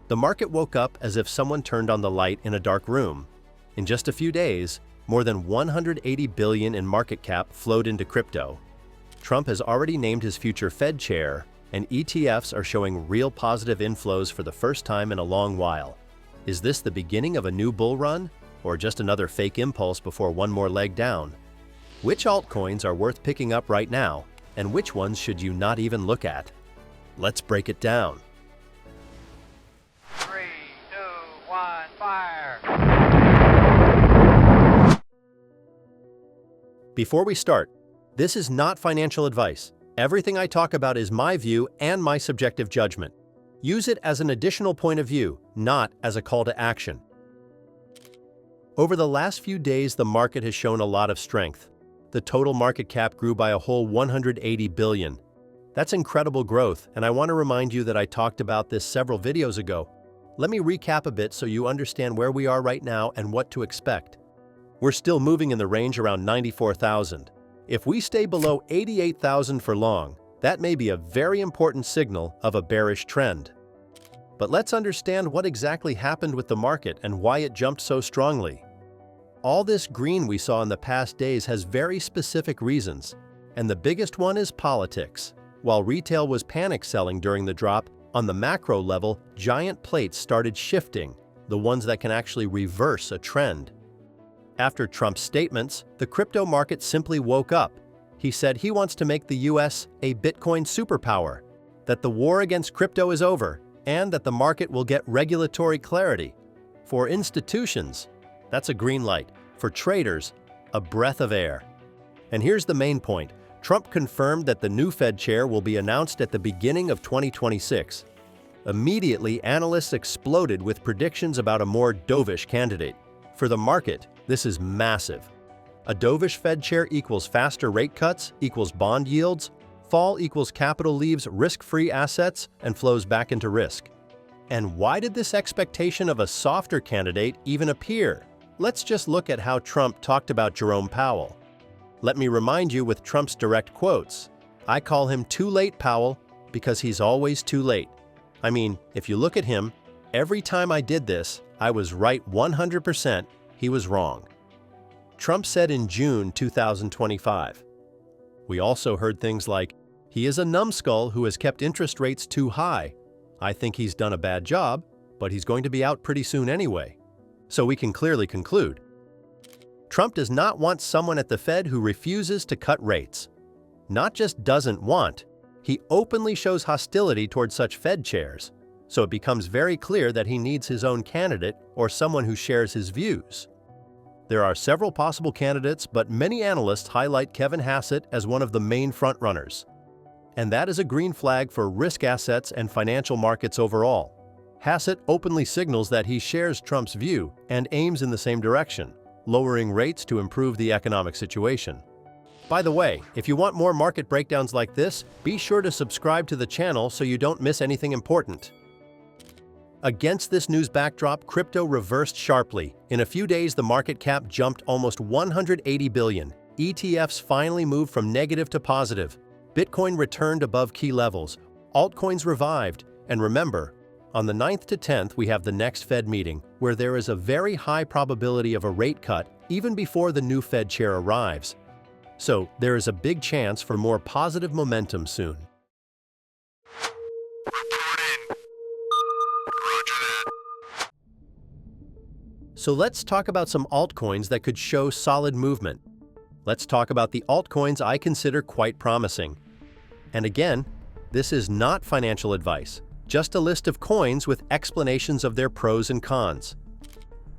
The market woke up as if someone turned on the light in a dark room. In just a few days, more than $180 billion in market cap flowed into crypto. Trump has already named his future Fed chair, and ETFs are showing real positive inflows for the first time in a long while. Is this the beginning of a new bull run, or just another fake impulse before one more leg down? Which altcoins are worth picking up right now, and which ones should you not even look at? Let's break it down. 3, 2, 1, fire! Before we start, this is not financial advice. Everything I talk about is my view and my subjective judgment. Use it as an additional point of view, not as a call to action. Over the last few days, the market has shown a lot of strength. The total market cap grew by a whole $180 billion. That's incredible growth, and I want to remind you that I talked about this several videos ago. Let me recap a bit so you understand where we are right now and what to expect. We're still moving in the range around 94,000. If we stay below 88,000 for long, that may be a very important signal of a bearish trend. But let's understand what exactly happened with the market and why it jumped so strongly. All this green we saw in the past days has very specific reasons, and the biggest one is politics. While retail was panic selling during the drop, on the macro level, giant plates started shifting, the ones that can actually reverse a trend. After Trump's statements, the crypto market simply woke up. He said he wants to make the US a Bitcoin superpower, that the war against crypto is over, and that the market will get regulatory clarity. For institutions, that's a green light. For traders, a breath of air. And here's the main point. Trump confirmed that the new Fed chair will be announced at the beginning of 2026. Immediately, analysts exploded with predictions about a more dovish candidate. For the market, this is massive. A dovish Fed chair equals faster rate cuts, equals bond yields, fall equals capital leaves risk-free assets and flows back into risk. And why did this expectation of a softer candidate even appear? Let's just look at how Trump talked about Jerome Powell. Let me remind you with Trump's direct quotes. I call him too late Powell because he's always too late. I mean, if you look at him, every time I did this, I was right 100%, he was wrong. Trump said in June 2025. We also heard things like, he is a numbskull who has kept interest rates too high. I think he's done a bad job, but he's going to be out pretty soon anyway. So we can clearly conclude, Trump does not want someone at the Fed who refuses to cut rates. Not just doesn't want, he openly shows hostility towards such Fed chairs. So it becomes very clear that he needs his own candidate or someone who shares his views. There are several possible candidates, but many analysts highlight Kevin Hassett as one of the main frontrunners. And that is a green flag for risk assets and financial markets overall. Hassett openly signals that he shares Trump's view and aims in the same direction, lowering rates to improve the economic situation. By the way, if you want more market breakdowns like this, be sure to subscribe to the channel so you don't miss anything important. Against this news backdrop, crypto reversed sharply. In a few days, the market cap jumped almost $180 billion. ETFs finally moved from negative to positive. Bitcoin returned above key levels. Altcoins revived. And remember, on the 9th to 10th, we have the next Fed meeting, where there is a very high probability of a rate cut even before the new Fed chair arrives. So there is a big chance for more positive momentum soon. So let's talk about some altcoins that could show solid movement. Let's talk about the altcoins I consider quite promising. And again, this is not financial advice, just a list of coins with explanations of their pros and cons.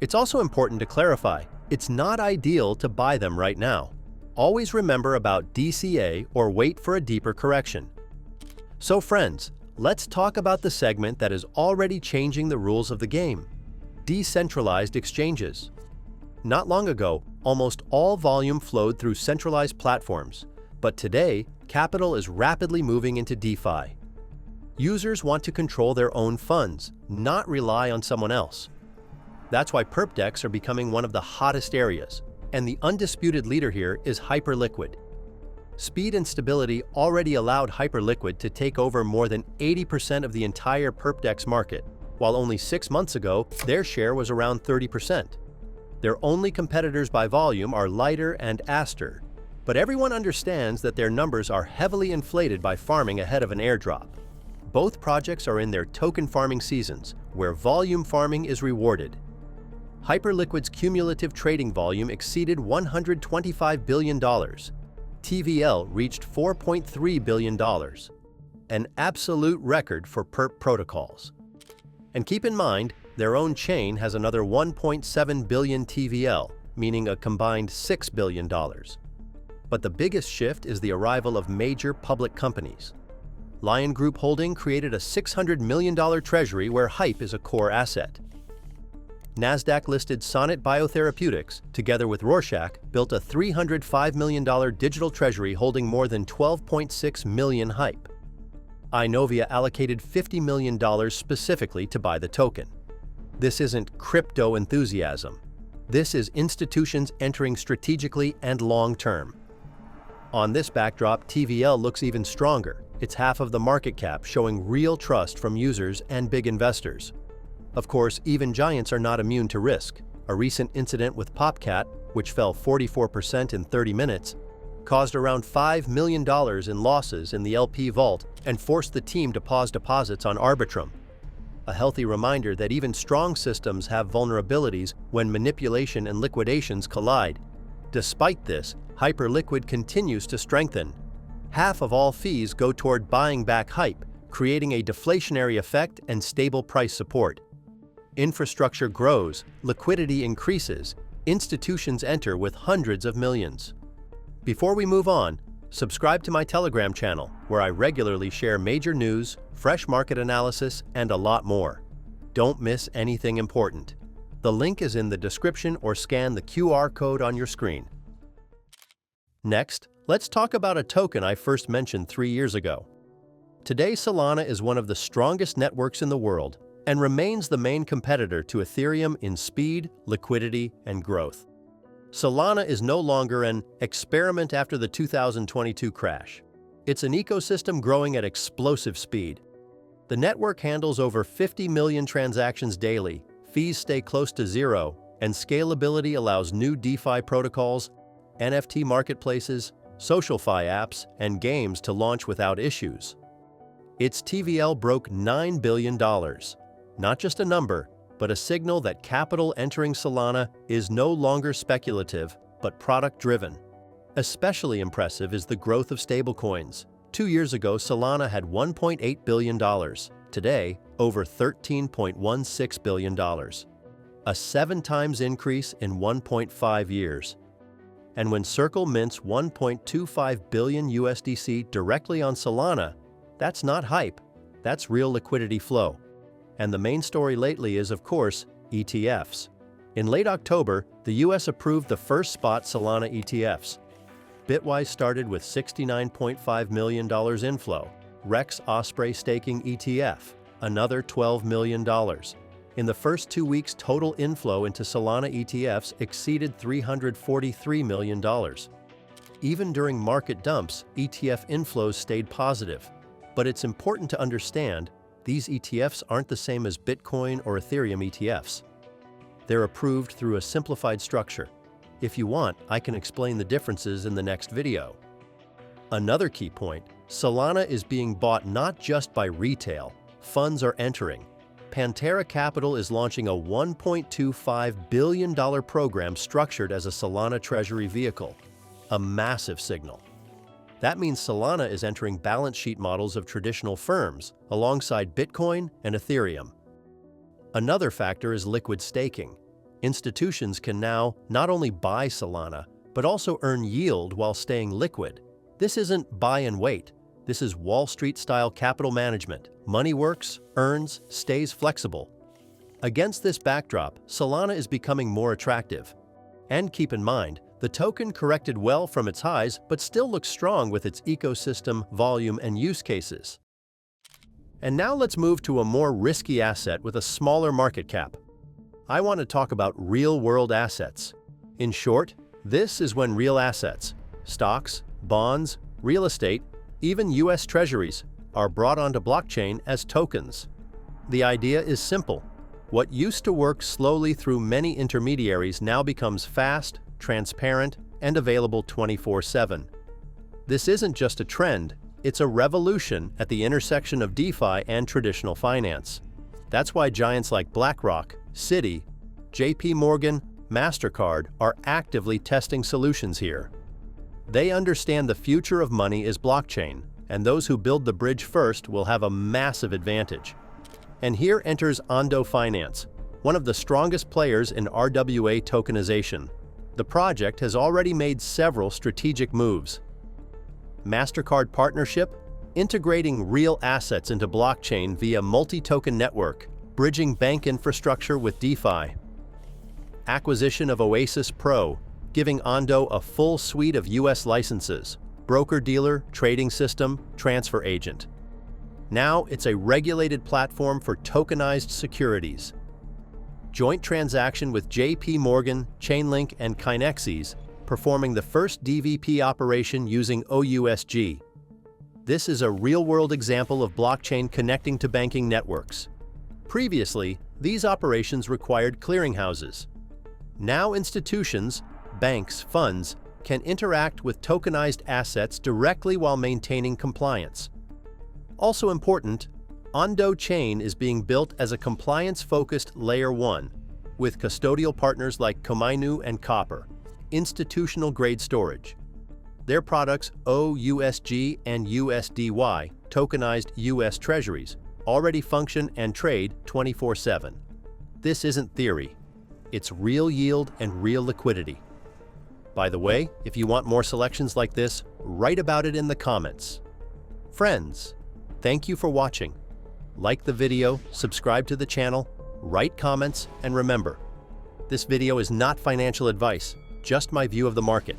It's also important to clarify, it's not ideal to buy them right now. Always remember about DCA or wait for a deeper correction. So friends, let's talk about the segment that is already changing the rules of the game. Decentralized exchanges. Not long ago, almost all volume flowed through centralized platforms, but today, capital is rapidly moving into DeFi. Users want to control their own funds, not rely on someone else. That's why perp DEX are becoming one of the hottest areas, and the undisputed leader here is Hyperliquid. Speed and stability already allowed Hyperliquid to take over more than 80% of the entire perp DEX market. while only 6 months ago, their share was around 30%. Their only competitors by volume are Lighter and Aster, but everyone understands that their numbers are heavily inflated by farming ahead of an airdrop. Both projects are in their token farming seasons, where volume farming is rewarded. Hyperliquid's cumulative trading volume exceeded $125 billion. TVL reached $4.3 billion, an absolute record for perp protocols. And keep in mind, their own chain has another 1.7 billion TVL, meaning a combined $6 billion. But the biggest shift is the arrival of major public companies. Lion Group Holding created a $600 million treasury where hype is a core asset. NASDAQ-listed Sonnet Biotherapeutics, together with Rorschach, built a $305 million digital treasury holding more than 12.6 million hype. Inovia allocated $50 million specifically to buy the token. This isn't crypto enthusiasm. This is institutions entering strategically and long-term. On this backdrop, TVL looks even stronger. It's half of the market cap, showing real trust from users and big investors. Of course, even giants are not immune to risk. A recent incident with PopCat, which fell 44% in 30 minutes, caused around $5 million in losses in the LP vault and forced the team to pause deposits on Arbitrum. A healthy reminder that even strong systems have vulnerabilities when manipulation and liquidations collide. Despite this, Hyperliquid continues to strengthen. Half of all fees go toward buying back hype, creating a deflationary effect and stable price support. Infrastructure grows, liquidity increases, institutions enter with hundreds of millions. Before we move on, subscribe to my Telegram channel, where I regularly share major news, fresh market analysis, and a lot more. Don't miss anything important. The link is in the description or scan the QR code on your screen. Next, let's talk about a token I first mentioned 3 years ago. Today, Solana is one of the strongest networks in the world and remains the main competitor to Ethereum in speed, liquidity, and growth. Solana is no longer an experiment after the 2022 crash. It's an ecosystem growing at explosive speed. The network handles over 50 million transactions daily, fees stay close to zero, and scalability allows new DeFi protocols, NFT marketplaces, SocialFi apps, and games to launch without issues. Its TVL broke $9 billion. Not just a number, but a signal that capital entering Solana is no longer speculative, but product-driven. Especially impressive is the growth of stablecoins. 2 years ago, Solana had $1.8 billion. Today, over $13.16 billion. A 7x increase in 1.5 years. And when Circle mints 1.25 billion USDC directly on Solana, that's not hype, that's real liquidity flow. And the main story lately is, of course, ETFs. In late October, the US approved the first spot Solana ETFs. Bitwise started with $69.5 million inflow. Rex Osprey staking ETF, another $12 million. In the first 2 weeks, total inflow into Solana ETFs exceeded $343 million. Even during market dumps, ETF inflows stayed positive. But it's important to understand, these ETFs aren't the same as Bitcoin or Ethereum ETFs. They're approved through a simplified structure. If you want, I can explain the differences in the next video. Another key point, Solana is being bought not just by retail, funds are entering. Pantera Capital is launching a $1.25 billion program structured as a Solana treasury vehicle, a massive signal. That means Solana is entering balance sheet models of traditional firms alongside Bitcoin and Ethereum. Another factor is liquid staking. Institutions can now not only buy Solana, but also earn yield while staying liquid. This isn't buy and wait. This is Wall Street-style capital management. Money works, earns, stays flexible. Against this backdrop, Solana is becoming more attractive. And keep in mind, the token corrected well from its highs, but still looks strong with its ecosystem, volume, and use cases. And now let's move to a more risky asset with a smaller market cap. I want to talk about real-world assets. In short, this is when real assets, stocks, bonds, real estate, even US treasuries, are brought onto blockchain as tokens. The idea is simple. What used to work slowly through many intermediaries now becomes fast, transparent, and available 24/7. This isn't just a trend, it's a revolution at the intersection of DeFi and traditional finance. That's why giants like BlackRock, Citi, JP Morgan, MasterCard are actively testing solutions here. They understand the future of money is blockchain, and those who build the bridge first will have a massive advantage. And here enters Ondo Finance, one of the strongest players in RWA tokenization. The project has already made several strategic moves. MasterCard partnership, integrating real assets into blockchain via multi-token network, bridging bank infrastructure with DeFi. Acquisition of Oasis Pro, giving Ondo a full suite of US licenses, broker-dealer, trading system, transfer agent. Now it's a regulated platform for tokenized securities. Joint transaction with JP Morgan, Chainlink, and Kinexys, performing the first DVP operation using OUSG. This is a real-world example of blockchain connecting to banking networks. Previously, these operations required clearinghouses. Now institutions, banks, funds, can interact with tokenized assets directly while maintaining compliance. Also important, Ondo Chain is being built as a compliance-focused Layer 1, with custodial partners like Komainu and Copper, institutional-grade storage. Their products OUSG and USDY, tokenized US Treasuries, already function and trade 24/7. This isn't theory. It's real yield and real liquidity. By the way, if you want more selections like this, write about it in the comments. Friends, thank you for watching. Like the video, subscribe to the channel, write comments, and remember, this video is not financial advice, just my view of the market.